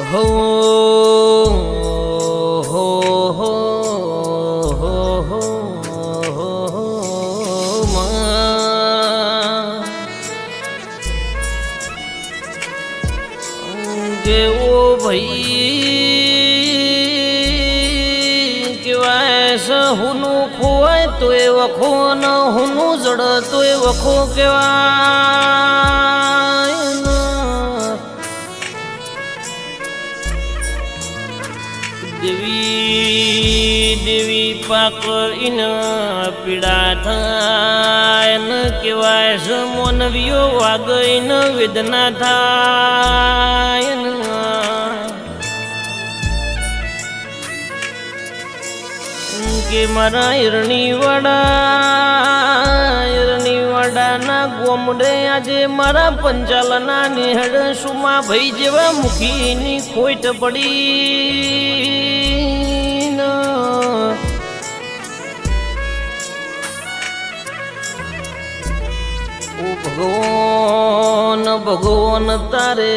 હો હો હો હો જેવો ભાઈ કેવાય હુનું ખોવાય તો એ વખો ન હુનું જડ તો એ વખો કેવાય દેવી દેવી પાકર ઇન પીડા થાય ન કેવાય છે મોનવીઓ વાગઈ ન વેદના થાય કે મારા ઈરણીવાડાના ગોમડે આજે મારા પંચાલના નિહળ સુમા ભાઈ જેવા મુખીની ખોટ પડી ભગવાન ભગવાન તારે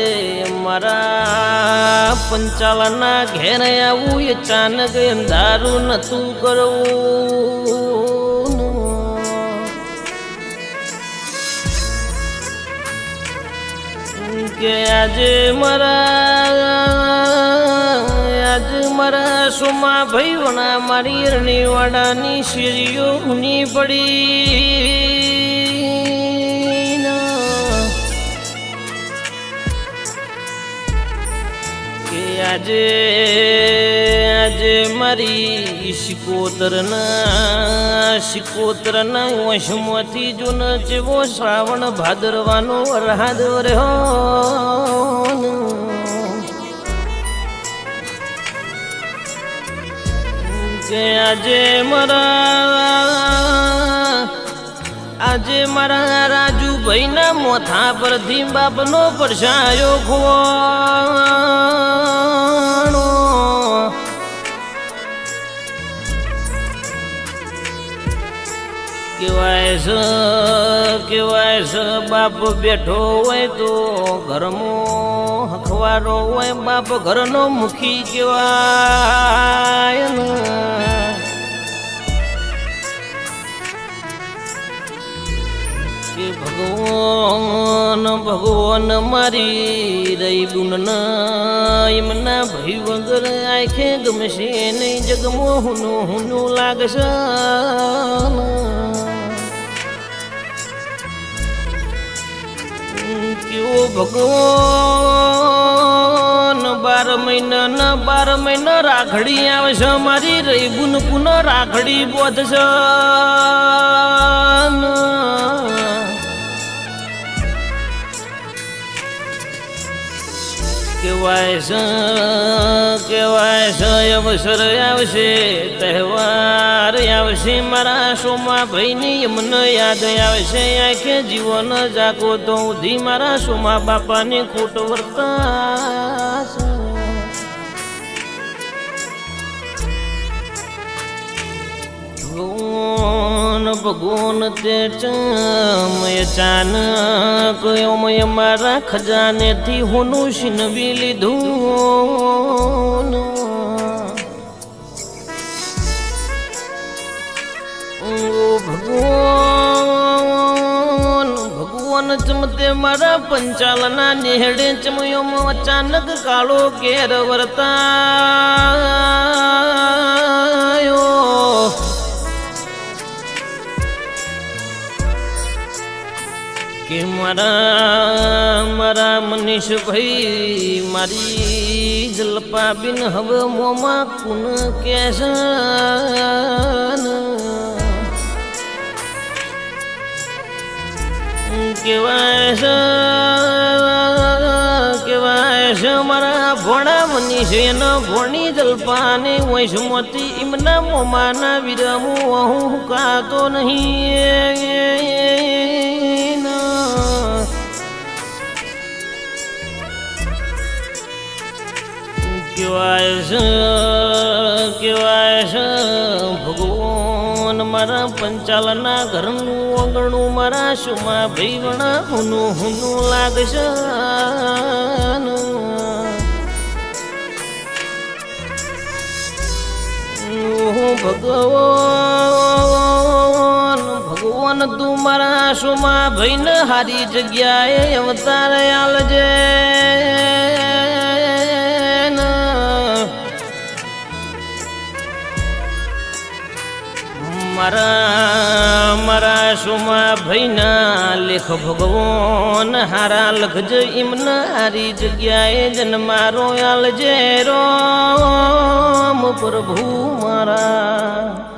મારા પંચાલના ઘેર આવું એ ચાનક અંધારું નતું કરવું કે આજે મારા સોમા ભાઈ વણા મારી રણીવાડાની શેરીઓ ઊની પડી આજે આજે મારી શિકોતરના વશમાંથી જો ન જેવો શ્રાવણ ભાદરવાનો વરહાદ રહ્યો કે આજે મારા રાજુભાઈના મોથા પરથી બાપનો પરછાયો ખોવાનો કેવાય છે બાપ બેઠો હોય તો ઘરમાં હખવારો હોય બાપ ઘરનો મુખી કેવાય ભગવાન મારી રહી બુનના એમના ભાઈ વગર આંખે ગમશે નહીં જગમો હુનું લાગશે કેવો ભગવાન 12 મહિના રાખડી આવશે મારી રહી બુન પુનઃ રાખડી બોધશે કેવાય છે અવસર આવશે તહેવાર આવશે મારા સોમા ભાઈની મને યાદ આવશે આંખે જીવન જાગો તો ઉધી મારા સોમા બાપાની ખોટ વર્તાશે ભગવાન તે ચમય ચાનક મય મારા ખજાનેથી હોનું છીનવી લીધું ભગવાન ચમતે મારા પંચાલના નેહડે ચમયો અચાનક કાળો ઘેર વર્તાયો કે મારા મનીષભાઈ મારી જલપા બિન હવે મોમાં કુન કેસ કેવાય છે મારા ભોણા મનીષ એનો ભોણી જલપાને વૈષ્મતી એમના મોમાના વિરમું હું હુકાતો નહીં કેવાય છે ભગવાન મારા પંચાલના ઘરનું આંગણું મારા સુમા ભાઈ વણા હુનું લાગશે ભગવાન ભગવાન તું મારા સોમા ભાઈને હારી જગ્યાએ અવતાર આલજે મારા સોમા ભાઈના લેખ ભગવાન હારા લખજે એમને હારી જગ્યાએ જન્મારો આલજે રોમ પ્રભુ મારા